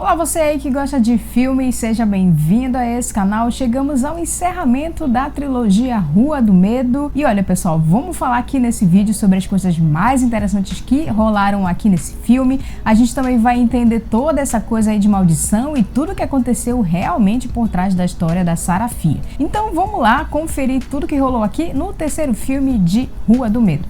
Olá, você aí que gosta de filmes, seja bem-vindo a esse canal. Chegamos ao encerramento da trilogia Rua do Medo. E olha, pessoal, vamos falar aqui nesse vídeo sobre as coisas mais interessantes que rolaram aqui nesse filme. A gente também vai entender toda essa coisa aí de maldição e tudo que aconteceu realmente por trás da história da Sarah Fier. Então vamos lá conferir tudo que rolou aqui no terceiro filme de Rua do Medo.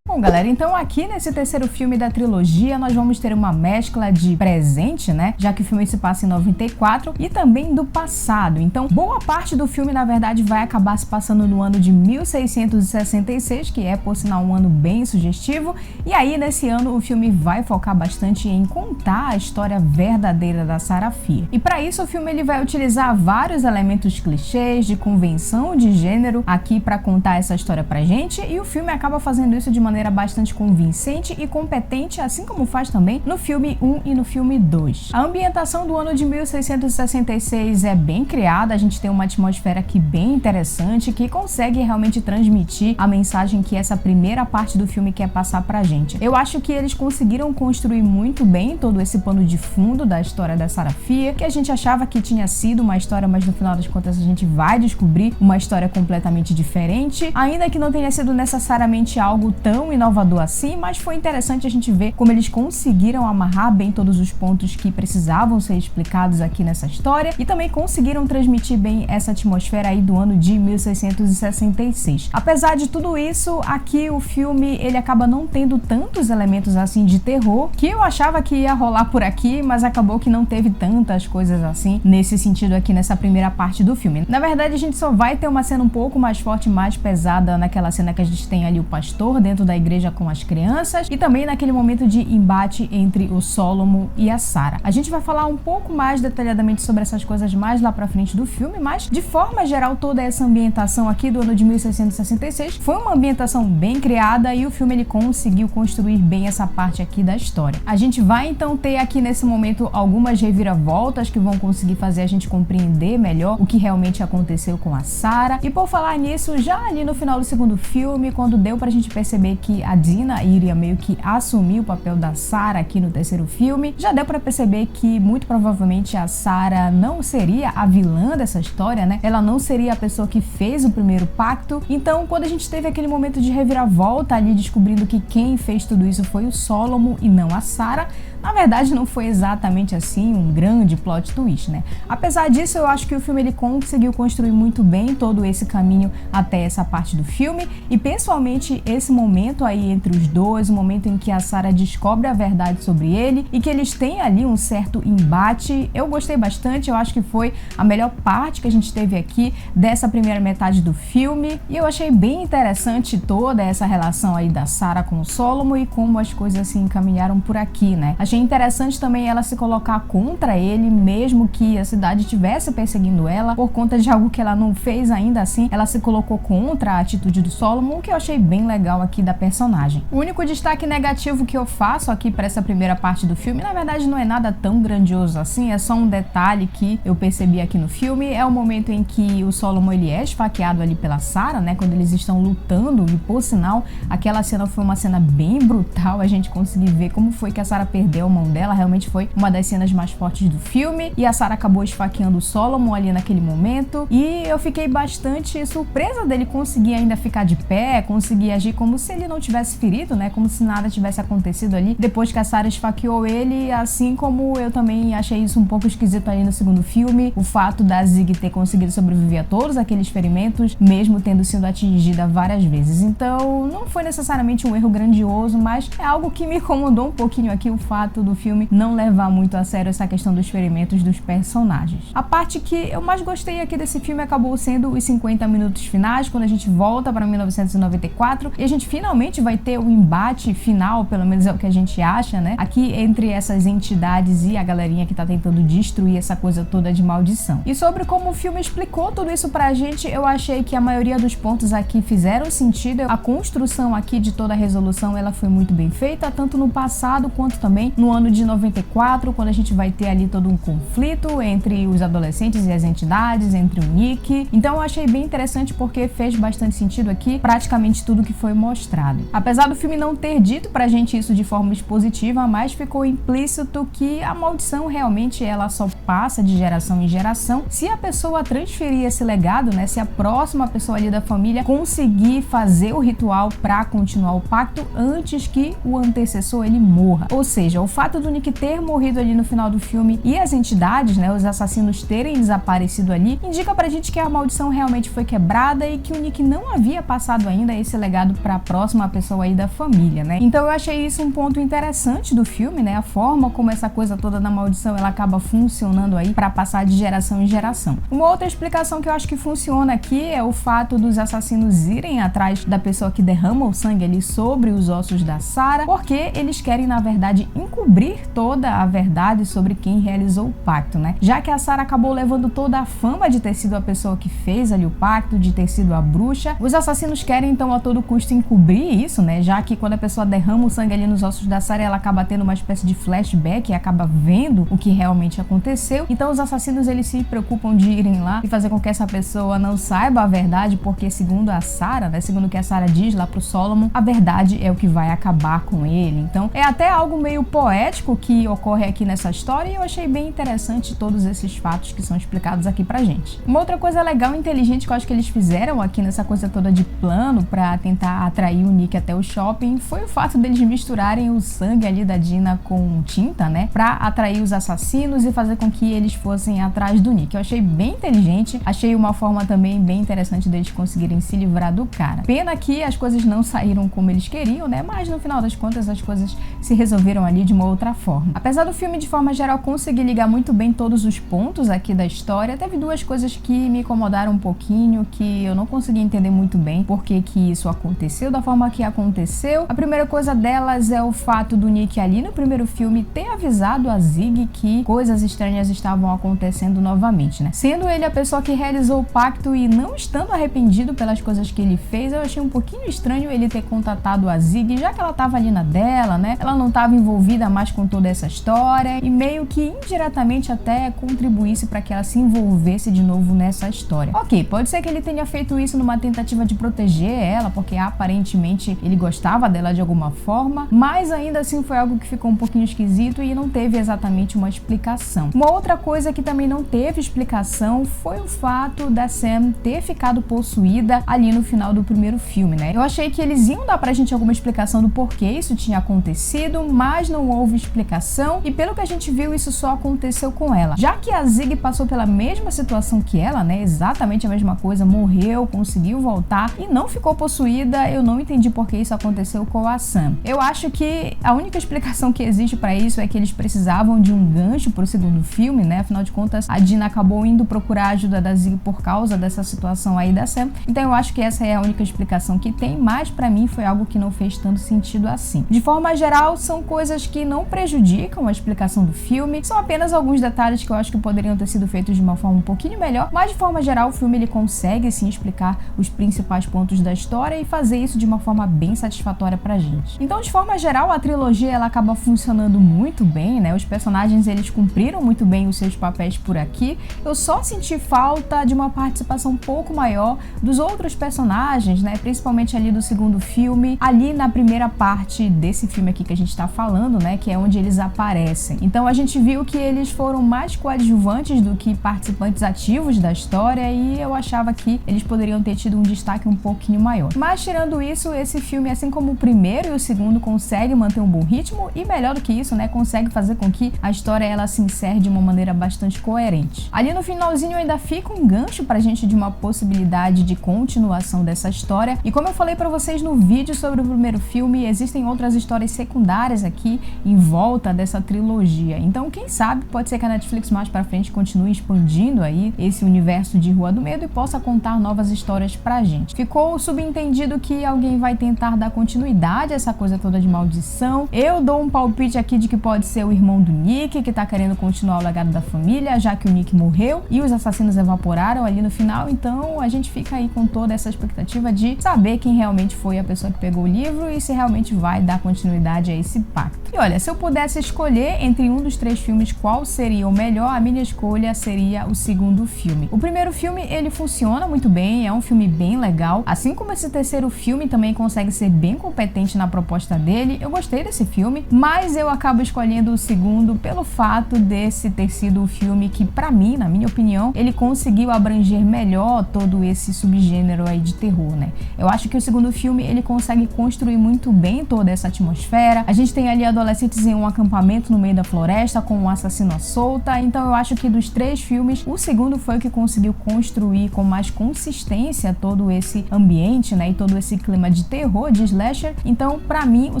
Bom, galera, então aqui nesse terceiro filme da trilogia nós vamos ter uma mescla de presente, né, já que o filme se passa em 94, e também do passado. Então, boa parte do filme, na verdade, vai acabar se passando no ano de 1666, que é, por sinal, um ano bem sugestivo. E aí, nesse ano, o filme vai focar bastante em contar a história verdadeira da Sarah Fier. E para isso, o filme ele vai utilizar vários elementos clichês de convenção de gênero aqui para contar essa história pra gente, e o filme acaba fazendo isso de maneira bastante convincente e competente, assim como faz também no filme 1 e no filme 2. A ambientação do ano de 1666 é bem criada, a gente tem uma atmosfera aqui bem interessante, que consegue realmente transmitir a mensagem que essa primeira parte do filme quer passar pra gente. Eu acho que eles conseguiram construir muito bem todo esse pano de fundo da história da Sarah Fier, que a gente achava que tinha sido uma história, mas no final das contas a gente vai descobrir uma história completamente diferente, ainda que não tenha sido necessariamente algo tão inovador assim, mas foi interessante a gente ver como eles conseguiram amarrar bem todos os pontos que precisavam ser explicados aqui nessa história e também conseguiram transmitir bem essa atmosfera aí do ano de 1666. Apesar de tudo isso, aqui o filme ele acaba não tendo tantos elementos assim de terror, que eu achava que ia rolar por aqui, mas acabou que não teve tantas coisas assim nesse sentido aqui nessa primeira parte do filme. Na verdade, a gente só vai ter uma cena um pouco mais forte, mais pesada naquela cena que a gente tem ali o pastor dentro da igreja com as crianças e também naquele momento de embate entre o Solomon e a Sarah. A gente vai falar um pouco mais detalhadamente sobre essas coisas mais lá pra frente do filme, mas de forma geral toda essa ambientação aqui do ano de 1666 foi uma ambientação bem criada e o filme ele conseguiu construir bem essa parte aqui da história. A gente vai então ter aqui nesse momento algumas reviravoltas que vão conseguir fazer a gente compreender melhor o que realmente aconteceu com a Sarah, e por falar nisso, já ali no final do segundo filme, quando deu pra gente perceber que a Dina iria meio que assumir o papel da Sarah aqui no terceiro filme, já deu pra perceber que muito provavelmente a Sarah não seria a vilã dessa história, né? Ela não seria a pessoa que fez o primeiro pacto. Então, quando a gente teve aquele momento de reviravolta ali, descobrindo que quem fez tudo isso foi o Solomon e não a Sarah, na verdade não foi exatamente assim um grande plot twist, né? Apesar disso, eu acho que o filme ele conseguiu construir muito bem todo esse caminho até essa parte do filme, e pessoalmente esse momento aí entre os dois, o momento em que a Sarah descobre a verdade sobre ele e que eles têm ali um certo embate, eu gostei bastante. Eu acho que foi a melhor parte que a gente teve aqui dessa primeira metade do filme, e eu achei bem interessante toda essa relação aí da Sarah com o Solomon e como as coisas se encaminharam por aqui, né? Achei interessante também ela se colocar contra ele, mesmo que a cidade estivesse perseguindo ela por conta de algo que ela não fez. Ainda assim, ela se colocou contra a atitude do Solomon, o que eu achei bem legal aqui da personagem. O único destaque negativo que eu faço aqui para essa primeira parte do filme, na verdade não é nada tão grandioso assim, é só um detalhe que eu percebi aqui no filme, é o momento em que o Solomon ele é esfaqueado ali pela Sarah, né, quando eles estão lutando, e por sinal, aquela cena foi uma cena bem brutal, a gente conseguiu ver como foi que a Sarah perdeu a mão dela, realmente foi uma das cenas mais fortes do filme, e a Sarah acabou esfaqueando o Solomon ali naquele momento, e eu fiquei bastante surpresa dele conseguir ainda ficar de pé, conseguir agir como se ele não tivesse ferido, né, como se nada tivesse acontecido ali depois que a Sarah esfaqueou ele, assim como eu também achei isso um pouco esquisito ali no segundo filme, o fato da Zig ter conseguido sobreviver a todos aqueles ferimentos, mesmo tendo sido atingida várias vezes. Então, não foi necessariamente um erro grandioso, mas é algo que me incomodou um pouquinho aqui, o fato do filme não levar muito a sério essa questão dos ferimentos dos personagens. A parte que eu mais gostei aqui desse filme acabou sendo os 50 minutos finais, quando a gente volta para 1994 e a gente finalmente vai ter o embate final, pelo menos é o que a gente acha, né? Aqui entre essas entidades e a galerinha que tá tentando destruir essa coisa toda de maldição. E sobre como o filme explicou tudo isso pra gente, eu achei que a maioria dos pontos aqui fizeram sentido. A construção aqui de toda a resolução, ela foi muito bem feita, tanto no passado quanto também no ano de 94, quando a gente vai ter ali todo um conflito entre os adolescentes e as entidades, entre o Nick. Então eu achei bem interessante porque fez bastante sentido aqui praticamente tudo que foi mostrado. passado. Apesar do filme não ter dito pra gente isso de forma expositiva, mas ficou implícito que a maldição realmente ela só passa de geração em geração se a pessoa transferir esse legado, né? Se a próxima pessoa ali da família conseguir fazer o ritual pra continuar o pacto antes que o antecessor ele morra. Ou seja, o fato do Nick ter morrido ali no final do filme e as entidades, né, os assassinos terem desaparecido ali, indica pra gente que a maldição realmente foi quebrada e que o Nick não havia passado ainda esse legado pra próxima pessoa aí da família, né? Então eu achei isso um ponto interessante do filme, né? A forma como essa coisa toda da maldição ela acaba funcionando aí pra passar de geração em geração. Uma outra explicação que eu acho que funciona aqui é o fato dos assassinos irem atrás da pessoa que derrama o sangue ali sobre os ossos da Sarah, porque eles querem, na verdade, encobrir toda a verdade sobre quem realizou o pacto, né? Já que a Sarah acabou levando toda a fama de ter sido a pessoa que fez ali o pacto, de ter sido a bruxa, os assassinos querem então a todo custo encobrir isso, né? Já que quando a pessoa derrama o sangue ali nos ossos da Sarah, ela acaba tendo uma espécie de flashback e acaba vendo o que realmente aconteceu. Então os assassinos eles se preocupam de irem lá e fazer com que essa pessoa não saiba a verdade, porque segundo a Sarah, né? Segundo o que a Sarah diz lá pro Solomon, a verdade é o que vai acabar com ele. Então é até algo meio poético que ocorre aqui nessa história e eu achei bem interessante todos esses fatos que são explicados aqui pra gente. Uma outra coisa legal e inteligente que eu acho que eles fizeram aqui nessa coisa toda de plano pra tentar atrair o Nick até o shopping foi o fato deles misturarem o sangue ali da Dina com tinta, né? Pra atrair os assassinos e fazer com que eles fossem atrás do Nick. Eu achei bem inteligente, achei uma forma também bem interessante deles conseguirem se livrar do cara. Pena que as coisas não saíram como eles queriam, né? Mas no final das contas as coisas se resolveram ali de uma outra forma. Apesar do filme de forma geral conseguir ligar muito bem todos os pontos aqui da história, teve duas coisas que me incomodaram um pouquinho, que eu não consegui entender muito bem por que isso aconteceu da forma que aconteceu. A primeira coisa delas é o fato do Nick ali no primeiro filme ter avisado a Zig que coisas estranhas estavam acontecendo novamente, né? Sendo ele a pessoa que realizou o pacto e não estando arrependido pelas coisas que ele fez, eu achei um pouquinho estranho ele ter contatado a Zig, já que ela tava ali na dela, né? Ela não tava envolvida mais com toda essa história e meio que indiretamente até contribuísse para que ela se envolvesse de novo nessa história. Ok, pode ser que ele tenha feito isso numa tentativa de proteger ela, porque aparentemente ele gostava dela de alguma forma, mas ainda assim foi algo que ficou um pouquinho esquisito e não teve exatamente uma explicação. Uma outra coisa que também não teve explicação foi o fato da Sam ter ficado possuída ali no final do primeiro filme, né? Eu achei que eles iam dar pra gente alguma explicação do porquê isso tinha acontecido, mas não houve explicação e pelo que a gente viu isso só aconteceu com ela. Já que a Zig passou pela mesma situação que ela, né? Exatamente a mesma coisa, morreu, conseguiu voltar e não ficou possuída, eu não entendi por que isso aconteceu com a Sam. Eu acho que a única explicação que existe pra isso é que eles precisavam de um gancho pro segundo filme, né? Afinal de contas, a Dina acabou indo procurar a ajuda da Zig por causa dessa situação aí da Sam. Então eu acho que essa é a única explicação que tem, mas pra mim foi algo que não fez tanto sentido assim. De forma geral, são coisas que não prejudicam a explicação do filme, são apenas alguns detalhes que eu acho que poderiam ter sido feitos de uma forma um pouquinho melhor, mas de forma geral o filme ele consegue sim explicar os principais pontos da história e fazer isso de uma forma bem satisfatória pra gente. Então, de forma geral, a trilogia ela acaba funcionando muito bem, né? Os personagens eles cumpriram muito bem os seus papéis por aqui. Eu só senti falta de uma participação um pouco maior dos outros personagens, né? Principalmente ali do segundo filme, ali na primeira parte desse filme aqui que a gente tá falando, né? Que é onde eles aparecem. Então a gente viu que eles foram mais coadjuvantes do que participantes ativos da história e eu achava que eles poderiam ter tido um destaque um pouquinho maior. Mas tirando isso, esse filme, assim como o primeiro e o segundo, consegue manter um bom ritmo e melhor do que isso, né? Consegue fazer com que a história ela se encerre de uma maneira bastante coerente. Ali no finalzinho ainda fica um gancho pra gente de uma possibilidade de continuação dessa história e como eu falei pra vocês no vídeo sobre o primeiro filme, existem outras histórias secundárias aqui em volta dessa trilogia. Então, quem sabe, pode ser que a Netflix mais pra frente continue expandindo aí esse universo de Rua do Medo e possa contar novas histórias pra gente. Ficou subentendido que alguém vai tentar dar continuidade a essa coisa toda de maldição. Eu dou um palpite aqui de que pode ser o irmão do Nick, que tá querendo continuar o legado da família, já que o Nick morreu e os assassinos evaporaram ali no final, então a gente fica aí com toda essa expectativa de saber quem realmente foi a pessoa que pegou o livro e se realmente vai dar continuidade a esse pacto. E olha, se eu pudesse escolher entre um dos três filmes qual seria o melhor, a minha escolha seria o segundo filme. O primeiro filme, ele funciona muito bem, é um filme bem legal, assim como esse terceiro filme também consegue ser bem competente na proposta dele. Eu gostei desse filme, mas eu acabo escolhendo o segundo pelo fato desse ter sido o filme que, pra mim, na minha opinião, ele conseguiu abranger melhor todo esse subgênero aí de terror, né? Eu acho que o segundo filme, ele consegue construir muito bem toda essa atmosfera. A gente tem ali adolescentes em um acampamento no meio da floresta com um assassino à solta, então eu acho que dos 3 filmes, o segundo foi o que conseguiu construir com mais consistência todo esse ambiente, né, e todo esse clima de terror, de slasher. Então, pra mim, o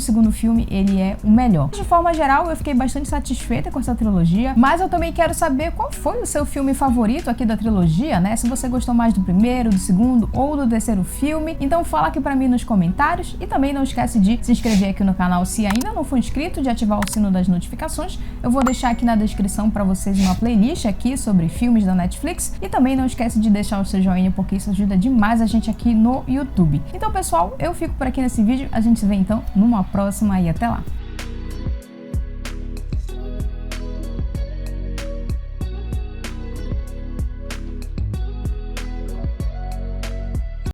segundo filme, ele é o melhor. De forma geral, eu fiquei bastante satisfeita com essa trilogia, mas eu também quero saber qual foi o seu filme favorito aqui da trilogia, né? Se você gostou mais do primeiro, do segundo ou do terceiro filme, então fala aqui pra mim nos comentários e também não esquece de se inscrever aqui no canal se ainda não for inscrito, de ativar o sino das notificações. Eu vou deixar aqui na descrição pra vocês uma playlist aqui sobre filmes da Netflix e também não esquece de deixar o seu joinha porque isso ajuda demais a gente aqui no YouTube. Então, pessoal, eu fico por aqui nesse vídeo, a gente se vê então numa próxima e até lá!